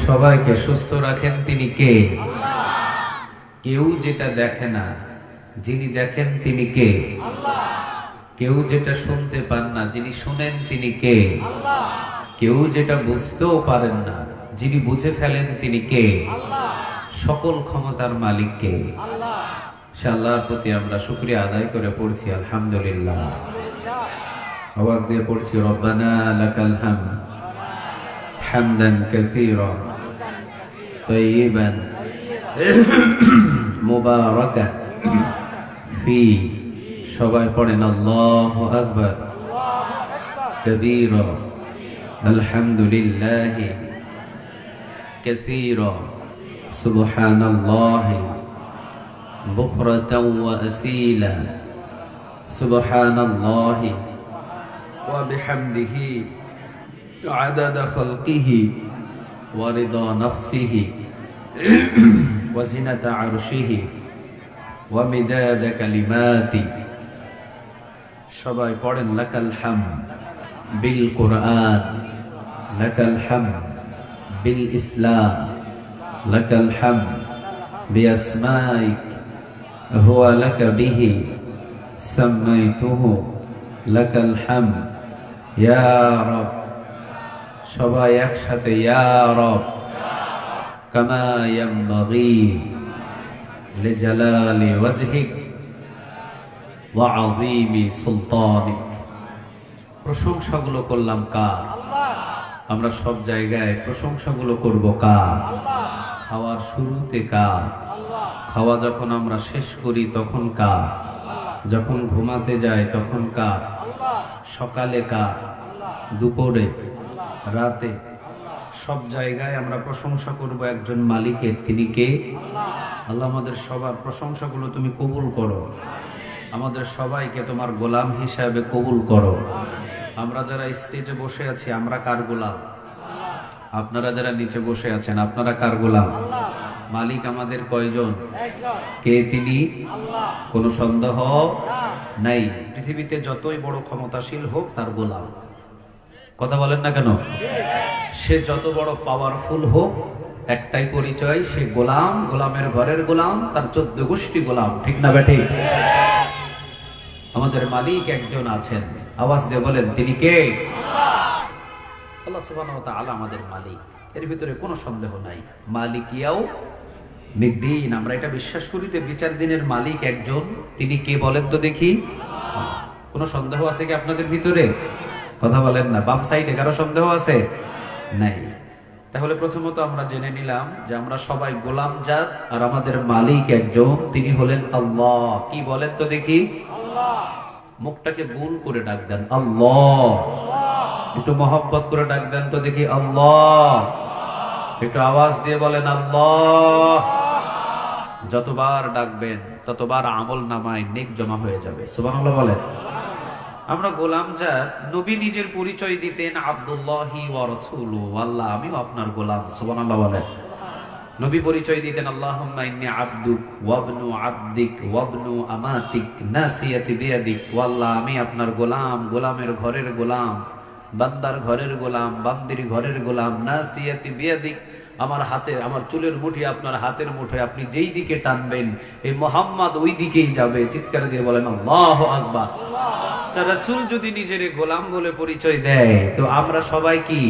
সবাইকে সুস্থ রাখেন তিনি কে? কেউ যেটা দেখে না, যিনি দেখেন তিনি কে? কেউ যেটা শুনতে পান না, যিনি শুনেন তিনি কে? কেউ যেটা বুঝতেও পারেন না, যিনি বুঝে ফেলেন তিনি কে? সকল ক্ষমতার মালিক কে? সে আল্লাহর প্রতি আমরা শুকরিয়া আদায় করে পড়ছি আলহামদুলিল্লাহ। আওয়াজ দিয়ে পড়ছি রব্বানা লাকাল হামদ হামদান কাসীরান তাইয়িবান মুবারাকান ফি। সবাই পড়েন আল্লাহু আকবার কাবীরা আলহামদুলিল্লাহি কাসীরা সুবহানাল্লাহি বুকরাতাও ওয়া আসীলা সুবহানাল্লাহি ওয়া বিহামদিহি আদাদা খালকিহি ওয়া রিদা নাফসিহি ওয়া জিনাতা আরশিহি ওয়া মিদাদা কালিমাতি। সবাই পড়েন লাকাল হামদ বিল কুরআন, লাকাল হামদ বিল ইসলাম, লাকাল হামদ বিআসমাইক হুয়া লাকা বিহি সাম্মাইতুহু, লাকাল হামদ ইয়া রব। সবাই একসাথে ইয়া রব কামা ইয়ানবাগি লিজালালি ওয়াজহিক ওয়া আযীমি সুলতানিক। প্রশংসাগুলো করলাম কার? আমরা সব জায়গায় প্রশংসাগুলো করব কার? খাওয়ার শুরুতে কার? খাওয়া যখন আমরা শেষ করি তখন কার? যখন ঘুমাতে যাই তখন কার? সকালে কার? দুপুরে, রাতে, সব জায়গায় আমরা প্রশংসা করব একজন মালিকের। তিনি কে? আল্লাহ আমাদের সবার প্রশংসাগুলো তুমি কবুল করো, আমাদের সবাইকে তোমার গোলাম হিসাবে কবুল করো। আমরা যারা স্টেজে বসে আছি আমরা কার গোলাম? আপনারা যারা নিচে বসে আছেন আপনারা কার গোলাম? মালিক আমাদের কয়জন? কে তিনি? কোনো সন্দেহ নাই। পৃথিবীতে যতই বড় ক্ষমতাশীল হোক তার গোলাম। কথা বলেন না কেন? সে যত বড় পাওয়ারফুল হোক একটাই পরিচয়, সে গোলাম, গোলামের ঘরের গোলাম, তার 14 গোষ্ঠী গোলাম। ঠিক না বেঠিক? আমাদের মালিক একজন আছেন, আওয়াজ দিয়ে বলেন তিনি কে? আল্লাহ সুবহানাহু ওয়া তাআলা আমাদের মালিক, এর ভিতরে কোনো সন্দেহ নাই। মালিকিয়াও মিদ্দিন, আমরা এটা বিশ্বাস করি যে বিচার দিনের মালিক একজন। তিনি কে বলেন তো দেখি? কোনো সন্দেহ আছে কি আপনাদের ভিতরে? কথা বলেন না। বাম সাইডে কারো সন্দেহ আছে? নাই। তাহলে প্রথমত আমরা জেনে নিলাম যে আমরা সবাই গোলাম জাত, আর আমাদের মালিক একজন, তিনি হলেন আল্লাহ। কি বলেন তো দেখি? মুখটাকে গোল করে ডাক দেন আল্লাহ। একটু মহব্বত করে ডাক দেন তো দেখি আল্লাহ। একটু আওয়াজ দিয়ে বলেন আল্লাহ। যতবার ডাকবেন ততবার আমল নামায় নেক জমা হয়ে যাবে। সুবহানাল্লাহ বলেন। আমরা গোলাম জাত। নবী নিজের পরিচয় দিতেন আব্দুল্লাহি ওয়া রাসূলুহু, আল্লাহ আমিও আপনার গোলাম। সুবহানাল্লাহ বলেন। নবী পরিচয় দিতেন আল্লাহুম্মা ইন্নী আবদুক ওয়া ইবনু আবদিক ওয়া ইবনু আমাতিক নাসিয়াতি বিয়াদিক। ওয়া আল্লাহ আমি আপনার গোলাম, গোলামের ঘরের গোলাম, বান্দার ঘরের গোলাম, বান্দির ঘরের গোলাম। নাসিয়াতি বিয়াদিক, আমার হাতে, আমার চুলের মুঠি আপনার হাতের মুঠোয়, আপনি যেই দিকে টানবেন এই মুহাম্মদ ওই দিকেই যাবে। চিৎকার দিয়ে বলেন আল্লাহু আকবার। তা রাসূল যদি নিজের গোলাম বলে পরিচয় দেয় তো আমরা সবাই কি?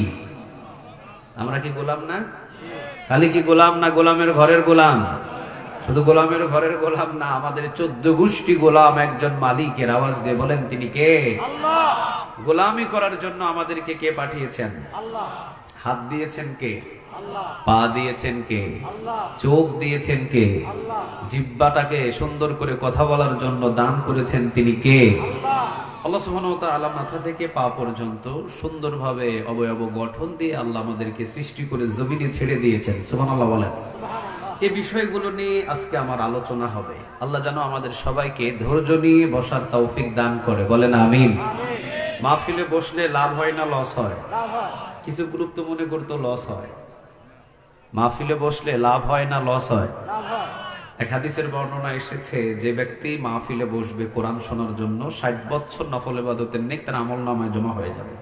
আমরা কি গোলাম না? খালি কি গোলাম না গোলামের ঘরের গোলাম? শুধু গোলামের ঘরের গোলাম না, আমাদের 14 গোষ্ঠী গোলাম একজন মালিকের। আওয়াজ দিয়ে বলেন তিনি কে? আল্লাহ। গোলামি করার জন্য আমাদেরকে কে পাঠিয়েছেন? আল্লাহ। হাত দিয়েছেন কে? আল্লাহ। পা দিয়েছেন কে? আল্লাহ। চোখ দিয়েছেন কে? আল্লাহ। জিহ্বাটাকে সুন্দর করে কথা বলার জন্য দান করেছেন তিনি কে? আল্লাহ। আল্লাহ সুবহানাহু ওয়া তাআলা মাথা থেকে পা পর্যন্ত সুন্দরভাবে অবয়ব গঠন দিয়ে আল্লাহ আমাদেরকে সৃষ্টি করে জমিনে ছেড়ে দিয়েছেন। সুবহানাল্লাহ বলেন। এই বিষয়গুলো নিয়ে আজকে আমার আলোচনা হবে। আল্লাহ যেন আমাদের সবাইকে ধৈর্য নিয়ে বসার তৌফিক দান করে। বলেন আমিন। মাহফিলে বসলে লাভ হয় না লস হয়? কিছু গ্রুপ তো মনে করতো লস হয়। মাহফিলে বসলে লাভ হয় না লস হয়? এক হাদিসের বর্ণনা এসেছে, যে ব্যক্তি মাহফিলে বসবে কোরআন শোনার জন্য 60 বছর নফল ইবাদতের নেক তার আমলনামায় জমা হয়ে যাবে।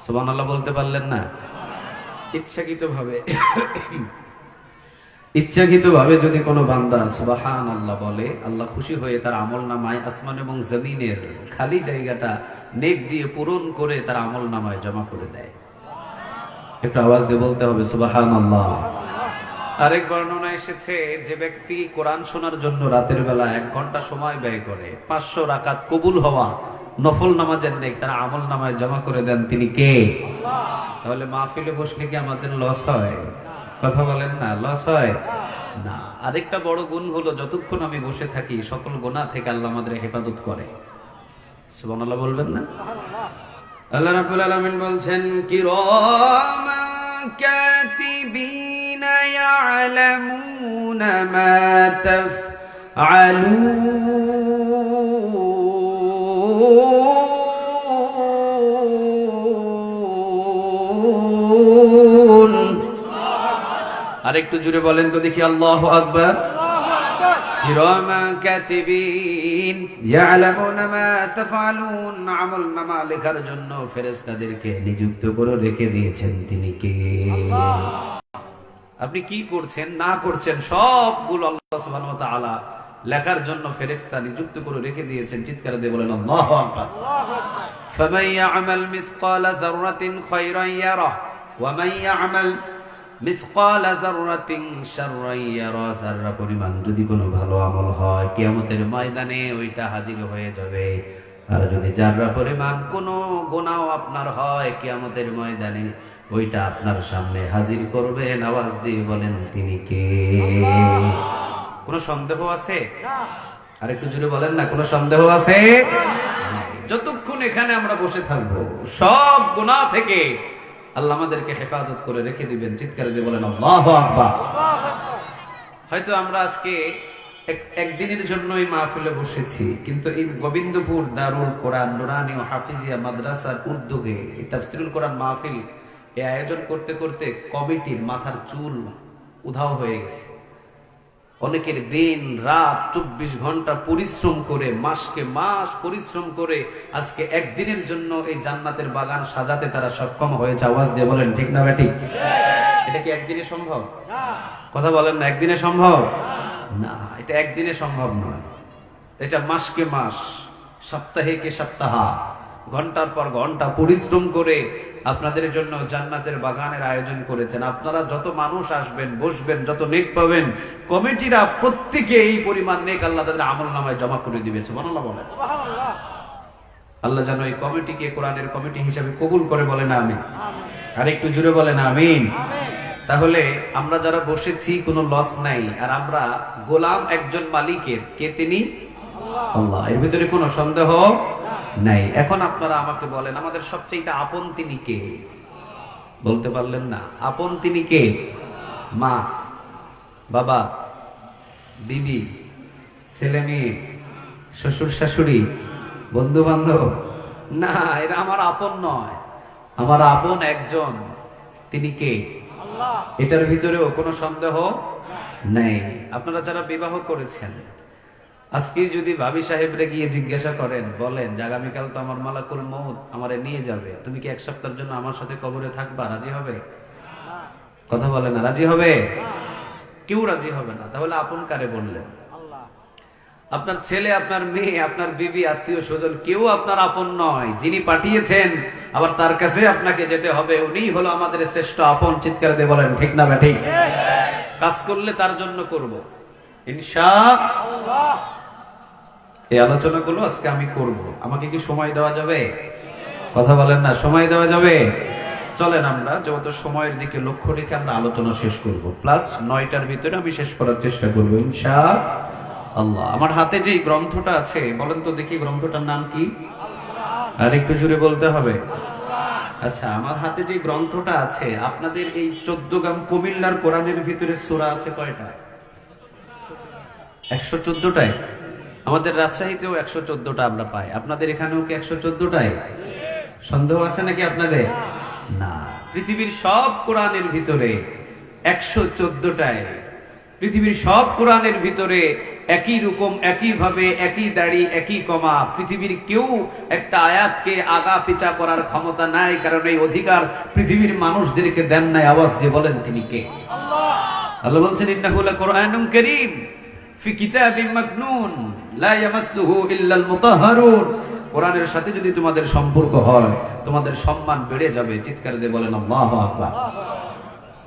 সুবহানাল্লাহ বলতে পারলেন না? ইচ্ছাকৃতভাবে যদি কোনো বান্দা সুবহানাল্লাহ বলে, আল্লাহ খুশি হয়ে তার আমলনামায় আসমান এবং জমিনের খালি জায়গাটা নেক দিয়ে পূরণ করে তার আমলনামায় জমা করে দেয়। একটু আওয়াজ দিয়ে বলতে হবে সুবহানাল্লাহ। আরেক বর্ণনা এসেছে, যে ব্যক্তি কোরআন শোনার জন্য রাতের বেলা 1 ঘন্টা সময় ব্যয় করে 500 রাকাত কবুল হওয়া নফল নামাজের নেক তার আমলনামায় জমা করে দেন, তিনি কে? তাহলে মাহফিলে বসলে কি আমাদের লস হয়? কথা বলেন না, লস হয় না। আরেকটা বড় গুণ হলো, যতক্ষণ আমি বসে থাকি সকল গুনাহ থেকে আল্লাহ আমাদের হেফাজত করে। সুবহানাল্লাহ বলবেন না? আল্লাহ রাব্বুল আলামিন বলছেন, কিরামান কাতিবিনা ইয়ালামুনা মা তাফআলুন। আরেকটু জুড়ে বলেন তো দেখি, আল্লাহু আকবার। কিরামান কাতিবিন ইয়ালামুনা মা তাফআলুন, আমলনামা লেখার জন্য ফেরেশতাদেরকে নিযুক্ত করে রেখে দিয়েছেন, তিনি কে? আপনি কি করছেন না করছেন সবগুলো আল্লাহ সুবহানাহু ওয়া তাআলা লেখার জন্য ফেরেশতা নিযুক্ত করে রেখে দিয়েছেন। চিৎকার দিয়ে বলেন আল্লাহু আকবার। ফামান ইয়া'মাল মিসকালা যাররাতিন খায়রান ইয়ারা ওয়া মান ইয়া'মাল মিসকালা যাররাতিন শাররান ইয়ারা, যাররা পরিমাণ যদি কোনো ভালো আমল হয় কিয়ামতের ময়দানে ওইটা হাজির হয়ে যাবে। আর যদি যাররা পরিমাণ কোনো গুনাহ আপনার হয় কিয়ামতের ময়দানে ওইটা আপনার সামনে হাজির করবেন। আওয়াজ দিয়ে বলেন তিনি কে? কোনো সন্দেহ আছে? আর একটু জোরে বলেন না, কোনো সন্দেহ আছে? যতক্ষণ এখানে আমরা বসে থাকবো সব গুনাহ থেকে আল্লাহ আমাদেরকে হেফাজত করে রেখে দিবেন। চিৎকার দিয়ে বলেন আল্লাহু আকবার। হয়তো আমরা আজকে একদিনের জন্য এই মাহফিলে বসেছি, কিন্তু এই গোবিন্দপুর দারুল কোরআন নুরানি ও হাফিজিয়া মাদ্রাসার উদ্যোগে এই তাফসীরুল কোরআন মাহফিল এই আয়োজন করতে করতে কমিটির মাথার চুল উধাও হয়ে গেছে। অনেকের দিন রাত 24 ঘন্টা পরিশ্রম করে, মাসকে মাস পরিশ্রম করে আজকে একদিনের জন্য এই জান্নাতের বাগান সাজাতে তারা সক্ষম হয়েছে। আওয়াজ দিয়ে বলেন ঠিক না বেঠিক? এটা কি একদিনে সম্ভব? কথা বলেন না, একদিনে সম্ভব না। এটা একদিনে সম্ভব নয়, এটা মাসকে মাস, সপ্তাহে কে সপ্তাহ, ঘন্টার পর ঘন্টা পরিশ্রম করে আপনাদের জন্য জান্নাতের বাগানের আয়োজন করেছেন। আপনারা যত মানুষ আসবেন বসবেন, যত নেক পাবেন, কমিটিরা প্রত্যেকে এই পরিমাণ নেক আল্লাহ তাদের আমলনামায় জমা করে দিবে। সুবহানাল্লাহ বলেন। আল্লাহ যেন এই কমিটিকে কোরআনের কমিটি হিসেবে কবুল করে, বলেন আমিন। আর একটু জুড়ে বলেন আমিন। তাহলে আমরা যারা বসেছি কোনো লস নাই, আর আমরা গোলাম একজন মালিকের। কে তিনি? আল্লাহ। এর ভিতরে কোনো সন্দেহ নাই। এখন আপনারা আমাকে বলেন, আমাদের সবচেয়ে আপন তিনি কে? বলতে পারলেন না। আপন তিনি কে? মা, বাবা, বিবি, ছেলে মেয়ে, শ্বশুর শাশুড়ি, বন্ধু বান্ধব? না, এরা আমার আপন নয়। আমার আপন একজন, তিনি কে? আল্লাহ। এটার ভিতরেও কোনো সন্দেহ নেই। আপনারা যারা বিবাহ করেছেন, আজকে যদি ভাবি সাহেবরে গিয়ে জিজ্ঞাসা করেন, বলেন যে আগামীকাল তো আমার মালাকুল মউত আমারে নিয়ে যাবে, তুমি কি 1 সপ্তাহের জন্য আমার সাথে কবরে থাকবা? রাজি হবে? কথা বলে না, রাজি হবে? কেউ রাজি হবে না। তাহলে আপন কারে বললেন? আপনার ছেলে, আপনার মেয়ে, আপনার বিবি, আত্মীয় স্বজন কেউ আপনার আপন নয়। যিনি পাঠিয়েছেন আবার তার কাছে আপনাকে যেতে হবে, উনিই হলো আমাদের শ্রেষ্ঠ আপন। চিৎকার দিয়ে বলেন ঠিক না ঠিক? কাজ করলে তার জন্য করব ইনশাআল্লাহ। এই আলোচনাগুলো আজকে আমি করব। আমাকে কি সময় দেওয়া যাবে? কথা বলেন না, সময় দেওয়া যাবে? চলেন আমরা যত সময়ের দিকে লক্ষ্য রেখে আমরা আলোচনা শেষ করব, প্লাস 9টার ভিতরে আমি শেষ করার চেষ্টা করব ইনশাআল্লাহ। আমার হাতে যে গ্রন্থটা আছে, বলেন তো দেখি গ্রন্থটার নাম কি? আর একটু জোরে বলতে হবে। আচ্ছা, আমার হাতে যে গ্রন্থটা আছে, আপনাদের এই 14 গ্রাম কুমিল্লার কোরআনের ভিতরে সূরা আছে কয়টা? 114টায়। আমাদের রাজশাহীতেও 114টা আমরা পাই। আপনাদের এখানেও কি 114টায়? সন্দেহ আছে নাকি আপনাদের? না, পৃথিবীর সব কোরআনের ভিতরে 114টায়, পৃথিবীর সব কোরআনের ভিতরে একই রকম, একইভাবে, একই দাড়ি, একই কমা। পৃথিবীর কেউ একটা আয়াতকে আগা পিছা করার ক্ষমতা নাই, কারণ এই অধিকার পৃথিবীর মানুষদেরকে দেন নাই। আওয়াজ দিয়ে বলেন তিনি কে? আল্লাহ বলছেন ইন্নাহু লাকুরআনুন কারীম ফি কিতাবিম মাকনুন লা ইয়ামাসসুহু ইল্লাল মুতাহহারুন। কোরআনের সাথে যদি তোমাদের সম্পর্ক হয়, তোমাদের সম্মান বেড়ে যাবে। চিৎকার দিয়ে বলেন আল্লাহু আকবার।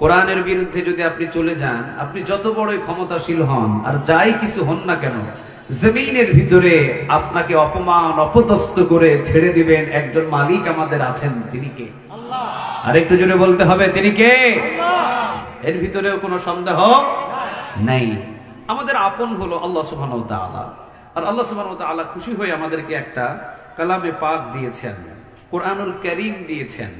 কোরআনের বিরুদ্ধে যদি আপনি চলে যান, আপনি যত বড়ই ক্ষমতাশীল হন আর যাই কিছু হন না কেন, জমিনের ভিতরে আপনাকে অপমান অপদস্থ করে ছেড়ে দিবেন একজন মালিক আমাদের আছেন। তিনি কে? আল্লাহ। আর একটু জোরে বলতে হবে, তিনি কে? আল্লাহ। এর ভিতরেও কোনো সন্দেহ নাই। আমাদের আপন হলো আল্লাহ সুবহানাহু ওয়া তাআলা। আর আল্লাহ সুবহানাহু ওয়া তাআলা খুশি হয়ে আমাদেরকে একটা কালামে পাক দিয়েছেন, কোরআনুল কারীম দিয়েছেন,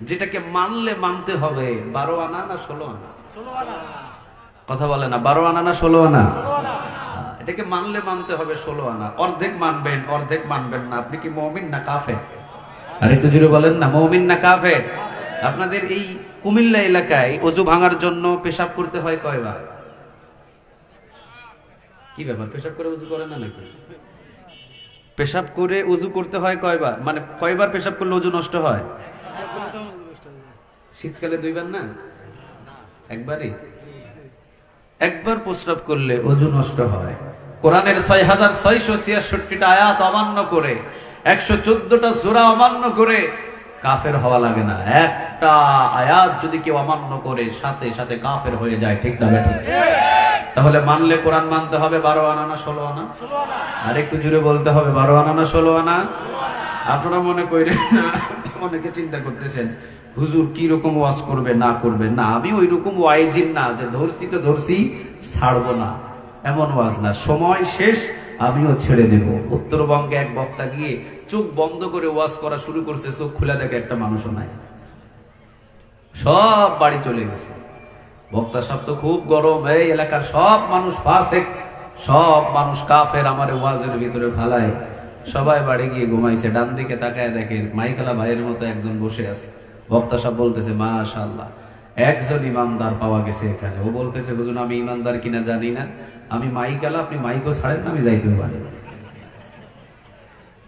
যেটাকে মানলে মানতে হবে 12 আনা না 16 আনা? 16 আনা। কথা বলে না, 12 আনা না 16 আনা? 16 আনা। এটাকে মানলে মানতে হবে 16 আনা। অর্ধেক মানবেন, অর্ধেক মানবেন না। আপনি কি মুমিন না কাফের? আর একটু জোরে বলেন না, মুমিন না কাফের? আপনাদের এই কুমিল্লা এলাকায় ওযু ভাঙার জন্য পেশাব করতে হয় কয়বার? কি ব্যাপার, পেশাব করে ওযু করেন না নাকি? পেশাব করে ওযু করতে হয় কয়বার? মানে কয়বার পেশাব করলে ওযু নষ্ট হয়? শীতকালে 2 বার না, একবারই। একবার প্রস্রাব করলে ওযু নষ্ট হয়। কোরআনের 6666টা আয়াত অমান্য করে, 114টা সূরা অমান্য করে কাফের হওয়া লাগে না। একটা আয়াত যদি কেউ অমান্য করে, সাথে সাথে কাফের হয়ে যায়। ঠিক না বেঠিক? তাহলে মানলে কোরআন মানতে হবে 12 আনা না 16 আনা? আর একটু জুড়ে বলতে হবে 12 আনা না 16 আনা? আপনারা মনে করেন, অনেকে চিন্তা করতেছেন হুজুর কি রকম ওয়াজ করবে না করবে। না, আমি ওই রকম ওয়াইজিন না যে ধরছি তো ধরছি, ছাড়বো না, এমন ওয়াজ না। সময় শেষ, আমিও ছেড়ে দেব। উত্তরবঙ্গে এক বক্তা গিয়ে চোখ বন্ধ করে ওয়াজ করা শুরু করছে, চোখ খুলে দেখে একটা মানুষও নাই, সব বাড়ি চলে গেছে। বক্তা সাহেব তো খুব গরম, এই এলাকার সব মানুষ ফাসেক, সব মানুষ কাফের, আমার ওয়াজের ভিতরে ফালায়। সবাই বাড়ি গিয়ে ঘুমাইছে। ডান দিকে তাকায় দেখে মাইকালা ভাইয়ের মতো একজন বসে আছে। বক্তা সাহেব বলতেছে মাশাআল্লাহ, একজন ইমানদার পাওয়া গেছে এখানে। ও বলতেছে হুজুর আমি ইমানদার কিনা জানি না, আমি মাইকালা, আপনি মাইকও ছাড়েন না, আমি যাইতে পারি।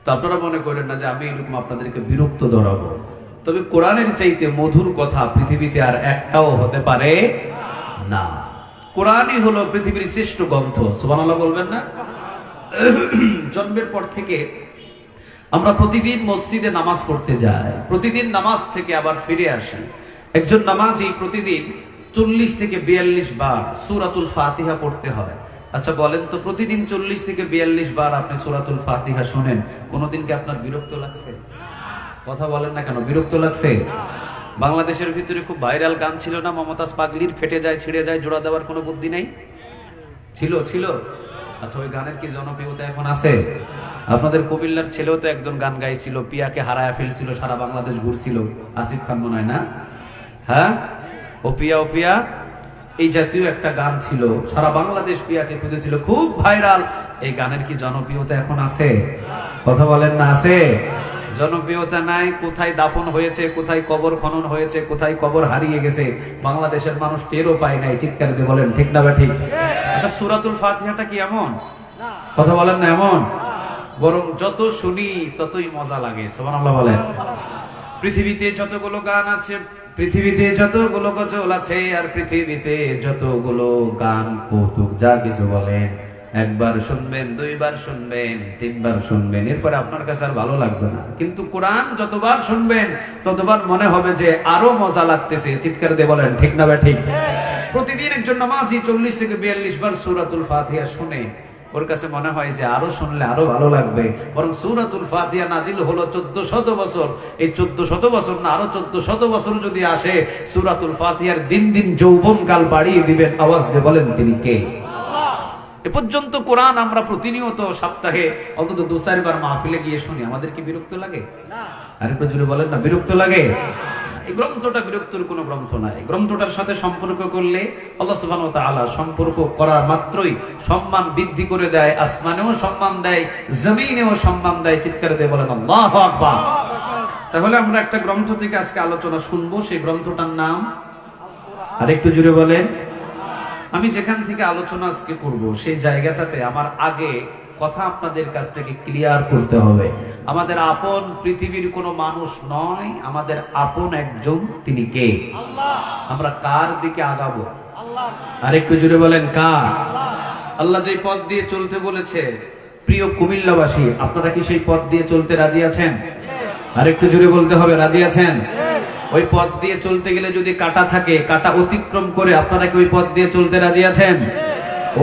তো আপনারা মনে করেন না যে আমি এরকম আপনাদেরকে বিরক্ত ধরাবো। তবে কোরআনের চাইতে মধুর কথা পৃথিবীতে আর একটাও হতে পারে না। কোরআনই হলো পৃথিবীর শ্রেষ্ঠ গ্রন্থ। সুবহানাল্লাহ বলবেন না? জন্মের পর থেকে আমরা প্রতিদিন মসজিদে নামাজ পড়তে যাই, প্রতিদিন নামাজ থেকে আবার ফিরে আসি। একজন নামাজি প্রতিদিন 40 থেকে 42 বার সূরাতুল ফাতিহা পড়তে হয়। আচ্ছা বলেন তো, প্রতিদিন 40 থেকে 42 বার আপনি সূরাতুল ফাতিহা শুনেন, কোনোদিন কি আপনার বিরক্ত লাগছে? কথা বলেন না কেন, বিরক্ত লাগছে? বাংলাদেশের ভিতরে খুব ভাইরাল গান ছিল না, মমতাজ পাগলির, ফেটে যায় ছিঁড়ে যায়, জোড়া দেওয়ার কোনো বুদ্ধি নেই? ছিল। আচ্ছা, ওই গানের কি জনপ্রিয়তা এখন আছে? আপনাদের কুমিল্লার ছেলেও তো একজন গান গাইছিল, পিয়াকে হারায়া ফেলছিল, সারা বাংলাদেশ ঘুরছিল, আসিফ খান মনে হয় না? হ্যাঁ, ও পিয়া এই জাতীয় একটা গান ছিল, সারা বাংলাদেশ পিয়াকে খুঁজেছিল, খুব ভাইরাল। এই গানের কি জনপ্রিয়তা এখন আছে? কথা বলেন না, আছে? জনপ্রিয়তা নাই। কোথায় দাফন হয়েছে, কোথায় কবর খনন হয়েছে, কোথায় কবর হারিয়ে গেছে, বাংলাদেশের মানুষ টেরও পায় নাই। চিৎকার দিয়ে বলেন ঠিক না বা ঠিক? আচ্ছা, সূরাতুল ফাতিহাটা কি এমন? কথা বলেন না এমন? বরং যত শুনি ততই মজা লাগে। সুবহানাল্লাহ বলেন। পৃথিবীতে যতগুলো গান আছে, পৃথিবীতে যতগুলো গজল আছে, আর পৃথিবীতে যতগুলো গান, কৌতুক, যা কিছু বলেন, একবার শুনবেন, 2 বার শুনবেন, 3 বার শুনবেন, এরপরে আপনার কাছে আর ভালো লাগবে না। কিন্তু কোরআন যতবার শুনবেন ততবার মনে হবে যে আরো মজা লাগতেছে। চিৎকার দিয়ে বলেন ঠিক না বা ঠিক? প্রতিদিন একজন নামাজি 40 থেকে 42 বার সূরাতুল ফাতিহা শুনে, ওর কাছে মনে হয় যে আরো শুনলে আরো ভালো লাগবে। বরং সূরাতুল ফাতিহা নাজিল হলো 1400 বছর। এই 1400 বছর না, আরো 1400 বছর যদি আসে, সূরাতুল ফাতিহার দিন দিন যৌবনকাল বাড়িয়ে দিবেন। আওয়াজ দিয়ে বলেন তিনি কে? এ পর্যন্ত কোরআন আমরা প্রতিনিয়ত সপ্তাহে অন্তত 2-4 বার মাহফিলে গিয়ে শুনি। আমাদের কি বিরক্ত লাগে? আরেকটু জোরে বলেন না, বিরক্ত লাগে? এই গ্রন্থটা বিরক্তর কোনো গ্রন্থ নাই। গ্রন্থটার সাথে সম্পর্ক করলে আল্লাহ সুবহানাহু ওয়া তাআলা সম্পর্ক করার মাত্রই সম্মান বৃদ্ধি করে দেয়, আসমানেও সম্মান দেয়, জমিনেও সম্মান দেয়। চিৎকার দিয়ে বলেন আল্লাহু আকবার। তাহলে আমরা একটা গ্রন্থ থেকে আজকে আলোচনা শুনবো, সেই গ্রন্থটার নাম আরেকটু জোরে বলেন আমি যেখান থেকে আলোচনা আজকে করব সেই জায়গাটাতে আমার আগে কথা আপনাদের কাছ থেকে ক্লিয়ার করতে হবে। আমাদের আপন পৃথিবীর কোনো মানুষ নয়, আমাদের আপন একজন, তিনি কে? আল্লাহ। আমরা কার দিকে আগাবো? আল্লাহ। আর একটু জুড়ে বলেন কার? আল্লাহ। আল্লাহ যে পথ দিয়ে চলতে বলেছে, প্রিয় কুমিল্লাবাসী, আপনারা কি সেই পথ দিয়ে চলতে রাজি আছেন? আর একটু জুড়ে বলতে হবে, রাজি আছেন? ওই পথ দিয়ে চলতে গেলে যদি কাটা থাকে, কাটা অতিক্রম করে আপনারা কি ওই পথ দিয়ে চলতে রাজি আছেন?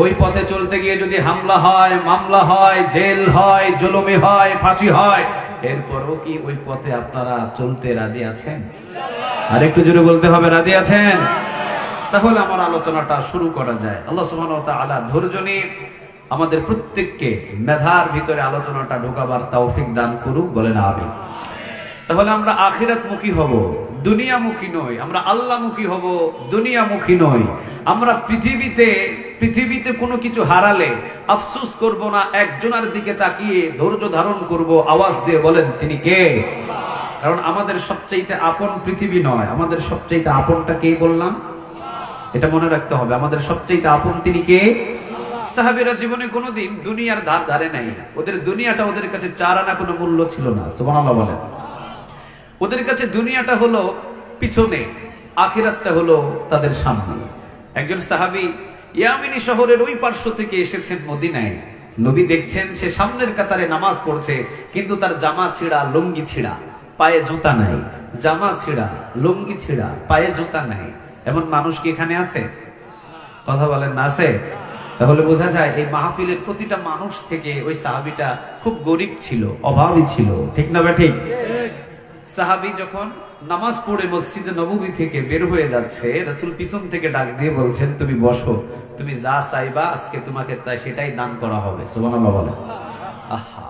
ওই পথে চলতে গিয়ে যদি হামলা হয়, মামলা হয়, জেল হয়, জুলুমি হয়, ফাঁসি হয়, এরপরও কি ওই পথে আপনারা চলতে রাজি আছেন? আর একটু জোরে বলতে হবে, রাজি আছেন? তাহলে আমার আলোচনাটা শুরু করা যায়। আল্লাহ সুবহানাহু ওয়া তাআলা ধৈর্য নিয়ে আমাদের প্রত্যেককে মেধার ভিতরে আলোচনাটা ঢোকাবার তৌফিক দান করুক, বলেন আমিন। তাহলে আমরা আখিরাতমুখী হব, দুনিয়ামুখী নই। আমরা আল্লাহমুখী হব, দুনিয়ামুখী নই। আমরা পৃথিবীতে কোনো কিছু হারালে আফসোস করব না, একজনের দিকে তাকিয়ে ধৈর্য ধারণ করব, আওয়াজ দিয়ে বলেন তিনি কে? কারণ আমাদের সবচেয়ে আপন পৃথিবী নয়, আমাদের সবচেয়ে আপনটা কে বললাম? এটা মনে রাখতে হবে, আমাদের সবচেয়ে আপন তিনি কে? সাহাবীরা জীবনে কোনোদিন দুনিয়ার ধার ধারে নাই। ওদের দুনিয়াটা ওদের কাছে চার আনা কোনো মূল্য ছিল না। সুবহানাল্লাহ বলেন। ওদের কাছে দুনিয়াটা হলো পিছনে, আখিরাতটা হলো তাদের সামনে। একজন সাহাবী ইয়ামিনী শহরের ওই পার্শ্ব থেকে এসেছেন মদিনায়। নবী দেখছেন সে সামনের কাতারে নামাজ পড়ছে, কিন্তু তার জামা ছিঁড়া, লুঙ্গি ছিঁড়া, পায়ে জুতা নাই। জামা ছিঁড়া, লুঙ্গি ছিঁড়া, পায়ে জুতা নাই। এমন মানুষ কি এখানে আছে? কথা বলেন না, আছে? তাহলে বোঝা যায় এই মাহফিলের প্রতিটা মানুষ থেকে ওই সাহাবীটা খুব গরিব ছিল, অভাবী ছিল। ঠিক না ঠিক? সাহাবী যখন নামাজ পড়ে মসজিদে নববী থেকে বের হয়ে যাচ্ছে, রাসূল পিছন থেকে ডাক দিয়ে বলছেন, তুমি বসো, তুমি যা চাইবা আজকে তোমাকে তাই সেটাই দান করা হবে। সুবহানাল্লাহ বলেন। আহা,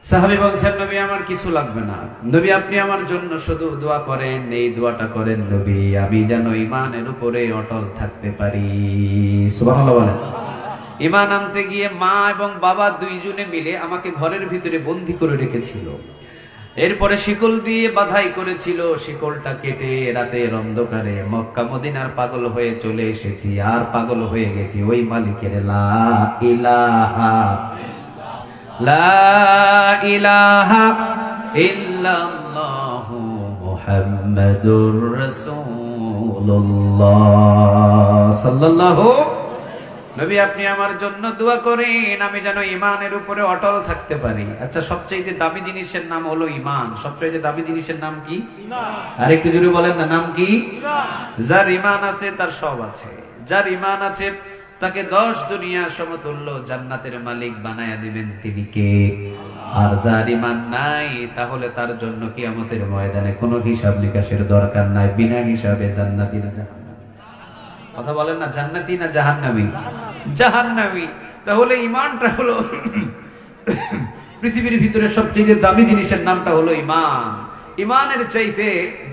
সাহাবী বলছেন, নবী আমার কিছু লাগবে না, নবী আপনি আমার জন্য শুধু দোয়া করেন, এই দোয়াটা করেন নবী, আমি যেন ঈমানের উপরে অটল থাকতে পারি। সুবহানাল্লাহ বলেন। ঈমান আনতে গিয়ে মা এবং বাবা দুইজনে মিলে আমাকে ঘরের ভিতরে বন্দী করে রেখেছিল। এরপরে শিকল দিয়ে বাধাই করেছিল, শিকলটা কেটে রাতের অন্ধকারে মক্কা মদিনার পাগল হয়ে চলে এসেছি। আর পাগল হয়ে গেছি ওই মালিকের লা ইলাহা ইল্লাল্লাহু মুহাম্মাদুর রাসূলুল্লাহ সাল্লাল্লাহু। নবী আপনি আমার জন্য দোয়া করেন, আমি যেন ঈমানের উপরে অটল থাকতে পারি। আচ্ছা, সবচেয়ে দামি জিনিসের নাম হলো ঈমান। সবচেয়ে দামি জিনিসের নাম কি? ঈমান। আর একটু জোরে বলেন না, নাম কি? ঈমান। যার ঈমান আছে তার সব আছে। যার ঈমান আছে তাকে 10 দুনিয়া সমতুল্য জান্নাতের মালিক বানায়া দিবেন, তিনি কে? আর যার ঈমান নাই তাহলে তার জন্য কিয়ামতের ময়দানে কোনো হিসাব নিকাশের দরকার নাই, বিনা হিসাবে জান্নাতি না জাহান্নামী। কথা বলেন না, জান্নাতি না জাহান্নামী? জাহান্নামী। তাহলে ঈমানটা হলো পৃথিবীর ভিতরে সবচেয়ে দামি জিনিসের নামটা হলো ঈমান। ঈমানের চাইতে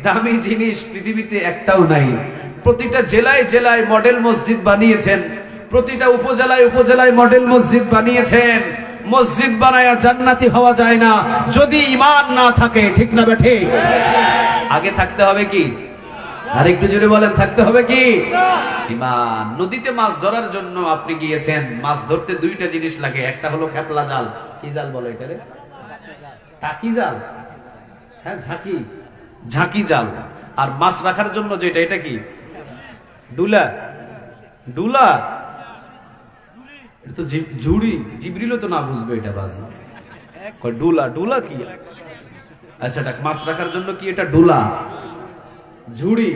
দামি জিনিস পৃথিবীতে একটাও নাই। প্রতিটা জেলায় জেলায় মডেল মসজিদ বানিয়েছেন, প্রতিটা উপজেলায় মডেল মসজিদ বানিয়েছেন। মসজিদ বানায়া জান্নাতি হওয়া যায় না যদি ঈমান না থাকে। ঠিক না বেঠিক? আগে থাকতে হবে কি? আর একটু জোরে বলেন, থাকতে হবে কি? ঈমান। নদীতে মাছ ধরার জন্য আপনি গিয়েছেন, মাছ ধরতে দুইটা জিনিস লাগে, একটা হলো খেপলা জাল। কি জাল বলে এটারে? টাকি জাল। হ্যাঁ, ঝাঁকি জাল। আর মাছ রাখার জন্য যেটা, এটা কি? ডুলা। ডুলা তো ঝুড়ি। জিবরিলও তো না বুঝবে এটা বাজি। ডুলা, ডুলা কি? আচ্ছা, মাছ রাখার জন্য কি এটা? ডুলা, ঝুড়ি।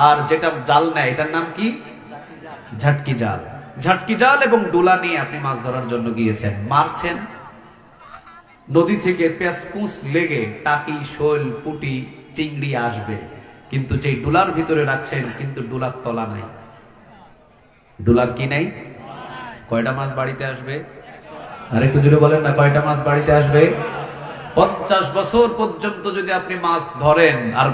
আর যেটা জাল নেয় এটার নাম কি? ঝাটকি জাল। ঝাটকি জাল এবং ডোলা নিয়ে আপনি মাছ ধরার জন্য গিয়েছেন, মারছেন। নদী থেকে পেঁচপুঁচ লেগে টাকি, শোল, পুঁটি, চিংড়ি আসবে, কিন্তু যে ডোলার ভিতরে রাখছেন কিন্তু ডোলার তলা নাই। ডোলার কি নাই? কয়টা মাছ বাড়িতে আসবে? আর একটু জোরে বলেন না, কয়টা মাছ বাড়িতে আসবে? 50 বছর পর্যন্ত যদি আপনি মাছ ধরেন আর